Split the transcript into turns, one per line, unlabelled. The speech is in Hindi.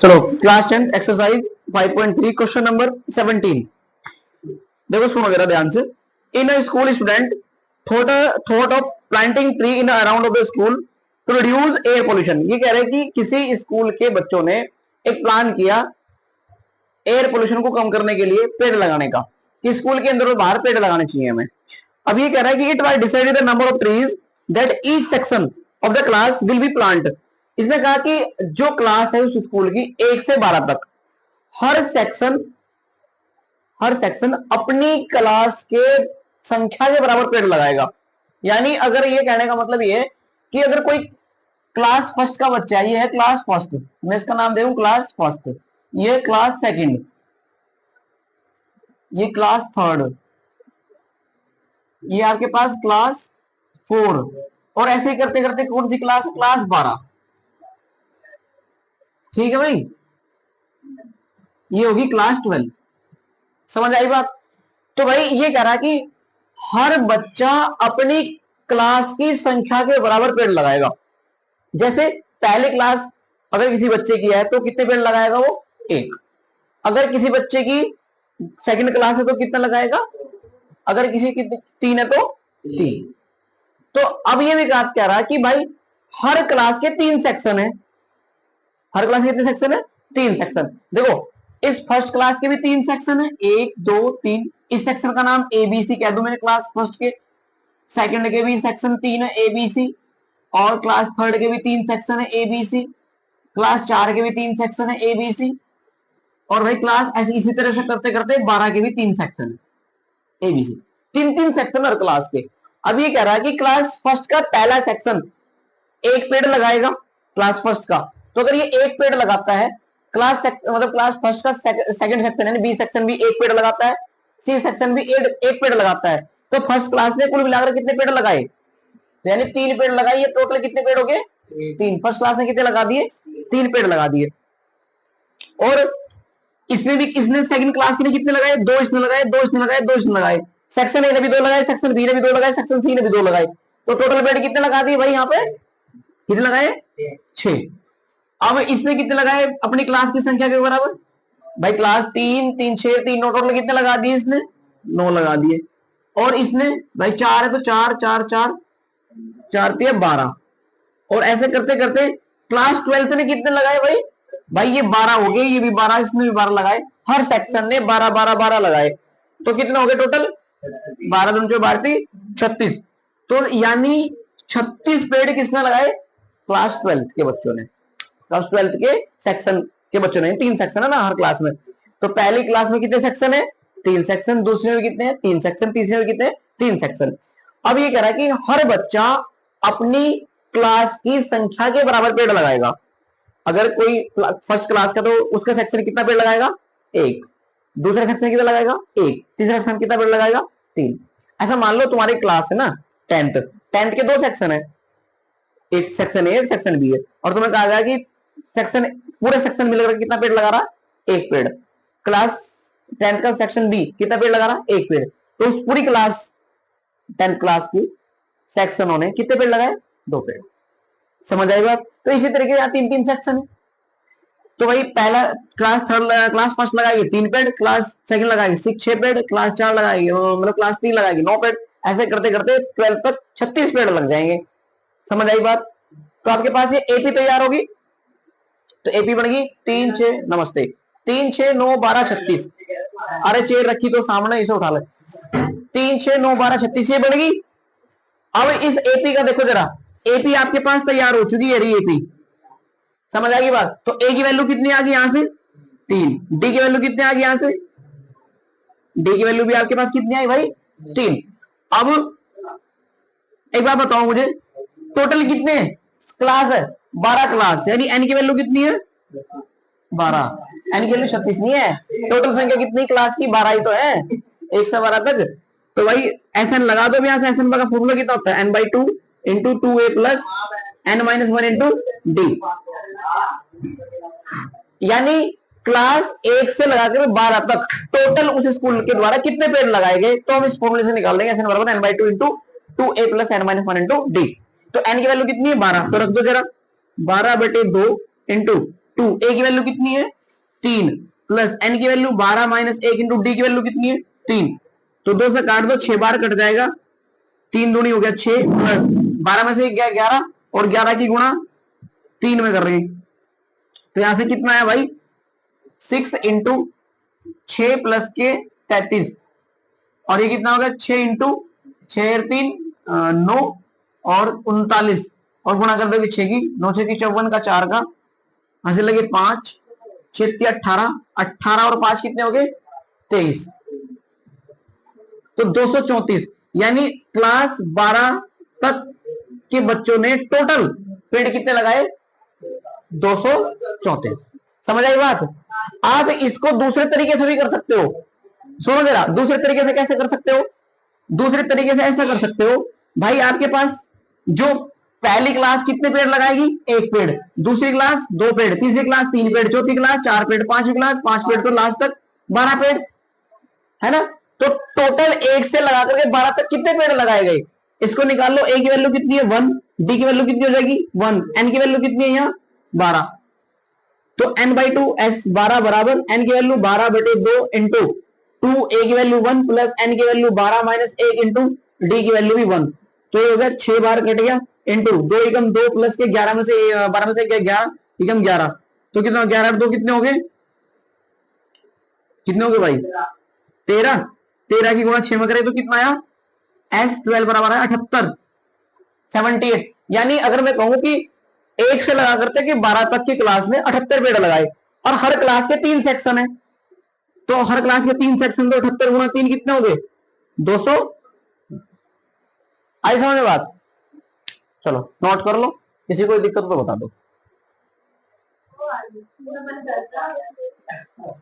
चलो क्लास 10 एक्सरसाइज 5.3 क्वेश्चन नंबर 17। देखो सुनो जरा ध्यान से। In a school student thought of planting tree in around of the school to reduce air pollution. ये कह रहे हैं कि किसी स्कूल के बच्चों ने एक प्लान किया एयर पोल्यूशन को कम करने के लिए पेड़ लगाने का, कि स्कूल के अंदर और बाहर पेड़ लगाने चाहिए हमें। अब ये कह रहा है कि it was decided the number of trees that each section of the class will be plant. इसने कहा कि जो क्लास है उस स्कूल की 1 से 12 तक हर सेक्शन अपनी क्लास के संख्या के बराबर पेड़ लगाएगा। यानी अगर ये कहने का मतलब ये है कि अगर कोई क्लास फर्स्ट का बच्चा है, ये है क्लास फर्स्ट, मैं इसका नाम दे दूं क्लास फर्स्ट, ये क्लास सेकंड, ये क्लास थर्ड, ये आपके पास क्लास 4, और ऐसे ही करते करते कौन सी क्लास? क्लास 12। ठीक है भाई, ये होगी क्लास 12। समझ आई बात? तो भाई ये कह रहा है कि हर बच्चा अपनी क्लास की संख्या के बराबर पेड़ लगाएगा। जैसे पहले क्लास अगर किसी बच्चे की है तो कितने पेड़ लगाएगा वो? 1। अगर किसी बच्चे की सेकंड क्लास है तो कितना लगाएगा? अगर किसी की 3 है तो 3। तो अब ये भी बात कह रहा है कि भाई हर क्लास के 3 सेक्शन है। हर क्लास के कितने सेक्शन है? 3 सेक्शन। देखो इस फर्स्ट क्लास के भी 3 सेक्शन है, 1 2 3। इस सेक्शन का नाम एबीसी कह दूं मैंने क्लास फर्स्ट के। सेकंड के भी सेक्शन 3 है एबीसी, और क्लास थर्ड के भी 3 सेक्शन है एबीसी, क्लास 4 के भी 3 सेक्शन है एबीसी, और भाई क्लास ऐसे इसी तरह से करते करते 12 के भी 3 सेक्शन है एबीसी। 3 सेक्शन हर क्लास के। अब ये कह रहा है कि क्लास फर्स्ट का पहला सेक्शन 1 पेड़ लगाएगा क्लास फर्स्ट का। तो अगर ये 1 पेड़ लगाता है, मतलब क्लास फर्स्ट का सेकंड सेक्शन है, बी सेक्शन भी 1 पेड़ लगाता है, सी सेक्शन भी 1 पेड़ लगाता है, तो फर्स्ट क्लास ने कुल मिलाकर कितने पेड़ लगाए? यानी 3 पेड़ लगाए। ये टोटल कितने पेड़ हो गए? 3। फर्स्ट क्लास ने कितने लगा दिए? 3 पेड़ लगा दिए। और इसने भी, इसने सेकंड क्लास के लिए कितने लगाए? 2 इसने लगाए, 2 इसने लगाए, 2 इसने लगाए। सेक्शन ए ने भी 2 लगाए, सेक्शन बी ने भी 2 लगाए, सेक्शन सी ने भी 2 लगाए। तो टोटल पेड़ कितने लगा दिए भाई? यहाँ पे कितने लगाए? 6। अब इसने कितने लगाए अपनी क्लास की संख्या के बराबर? भाई क्लास 3 3 6 3 9, टोटल कितने लगा दिए इसने? 9 लगा दिए। और इसने भाई 4 है तो 4 4 4 4 12, और ऐसे करते करते क्लास 12 ने कितने लगाए भाई? भाई ये 12 हो गए, ये भी 12, इसने भी 12 लगाए। हर सेक्शन ने 12 12 12 लगाए। तो कितने हो गए टोटल? 12 दूनी 12 36। तो यानी 36 पेड़ किसने लगाए? क्लास 12 के बच्चों ने। क्लास 12 के सेक्शन के बच्चों ने। 3 सेक्शन है ना हर क्लास में। तो पहली क्लास में कितने सेक्शन है? 3 सेक्शन। दूसरे में कितने हैं? 3 सेक्शन। तीसरे में कितने? 3 सेक्शन। अब ये कह रहा है कि हर बच्चा अपनी क्लास की संख्या के बराबर पेड़ लगाएगा। अगर कोई फर्स्ट क्लास का तो उसका सेक्शन कितना पेड़ लगाएगा? 1। दूसरा सेक्शन कितना लगाएगा? 1। तीसरा सेक्शन कितना पेड़ लगाएगा? 3। ऐसा मान लो तुम्हारी क्लास है ना 10th के 2 सेक्शन है, एक सेक्शन ए सेक्शन बी है, और तुम्हें कहा गया कि सेक्शन पूरे सेक्शन मिलकर कितना पेड़ लगा रहा? 1 पेड़। क्लास 10th का सेक्शन बी कितना पेड़ लगा रहा? 1 पेड़। तो उस पूरी क्लास 10th क्लास की सेक्शनों ने कितने पेड़ लगाए? 2 पेड़। समझ आई बात? तो इसी तरीके यहाँ 3 सेक्शन है। तो वही पहला क्लास फर्स्ट लगाएगी 3 पेड़, क्लास सेकंड लगाएगी 6 पेड़, क्लास 4 लगाएगी, मतलब क्लास 3 लगाएगी 9 पेड़। ऐसे करते करते 12 तक 36 पेड़ लग जाएंगे। समझ आई बात? तो आपके पास ये एपी तैयार होगी। तो एपी बन गई 3 6, नमस्ते, 3 6 9 12 36। अरे चेयर रखी तो सामने, इसे उठा ले। 3 6 9 12 36 ये बन गई। अब इस एपी का देखो जरा, एपी आपके पास तैयार हो चुकी है एपी। समझ आ गई बात? तो ए की वैल्यू कितनी आ गई यहां से? 3। डी की वैल्यू कितनी आ गई यहां से? डी की वैल्यू भी आपके पास कितनी आई भाई? 3। अब एक बात बताओ मुझे, टोटल कितने क्लास है? 12 क्लास, यानी एन की वैल्यू कितनी है? 12। एन की वैल्यू 36 नहीं है। टोटल संख्या कितनी क्लास की? 12 ही तो है, 1 से 12 तक। तो भाई एस एन लगा दो। यहाँ से एस एन का फॉर्मूला कितना होता है? n/2 into 2a plus n-1 into D. यानी क्लास 1 से लगाकर 12 तक टोटल उस स्कूल के द्वारा कितने पेड़ लगाए गए, तो हम इस फॉर्मूले से निकाल देंगे एन बराबर n/2 into 2a plus n-1 into D. तो n की वैल्यू कितनी है? 12। तो रख दो जरा, 12/2 इंटू टू, ए की वैल्यू कितनी है 3, प्लस एन की वैल्यू 12 माइनस 1 इंटू डी की वैल्यू कितनी है 3, तो 2 से काट दो, 6 बार कट जाएगा, 3 दूनी हो गया 6, प्लस 12 में से गया 11, और 11 की गुणा 3 में कर रहे हैं, तो यहां से कितना है भाई 6 इंटू 6 प्लस के 33, और ये कितना होगा 6 इंटू 6 3 9 और 39, और गुणा कर दोगे 6 की 9 6 की 54 का 4 का हंसे लगे 5 6 18, 18 और 5 कितने हो गए 23, तो 234, यानी क्लास 12 तक के बच्चों ने टोटल पेड़ कितने लगाए 234। समझ आई बात। आप इसको दूसरे तरीके से भी कर सकते हो, सुनो जरा, दूसरे तरीके से कैसे कर सकते हो, दूसरे तरीके से ऐसा कर सकते हो भाई, आपके पास जो पहली क्लास कितने पेड़ लगाएगी 1 पेड़, दूसरी क्लास 2 पेड़, तीसरी क्लास 3 पेड़, चौथी क्लास 4 पेड़, पांचवी क्लास 5 पेड़, तो लास्ट तक 12 पेड़ है ना। तो टोटल 1 से लगा करके 12 तक कितने पेड़ लगाए गए, इसको निकाल लो। ए की वैल्यू कितनी है 1, डी की वैल्यू कितनी हो जाएगी 1, एन की वैल्यू कितनी है यहाँ 12, तो n बाई 2 एस 12 बराबर एन की वैल्यू 12 बटे 2 इंटू 2, ए की वैल्यू 1 प्लस एन की वैल्यू 12 माइनस 1 इंटू डी की वैल्यू भी 1, तो ये हो गया 6 बार कट गया, इंटू 2 एकम 2 प्लस के 11 में से 12 में से 11 एकम 11, तो कितना 11 2 कितने हो गए, कितने हो गए भाई 13, 13 की गुणा 6 में करे तो कितना आया S12 बराबर है 78, 78, यानी अगर मैं कहूं कि 1 से लगा करते कि 12 तक की क्लास में 78 पेड़ लगाए, और हर क्लास के 3 सेक्शन है, तो हर क्लास के 3 सेक्शन, तो 78 गुणा 3 कितने हो गए 200। आई समझ में बात, चलो नोट कर लो, किसी को दिक्कत तो बता दो।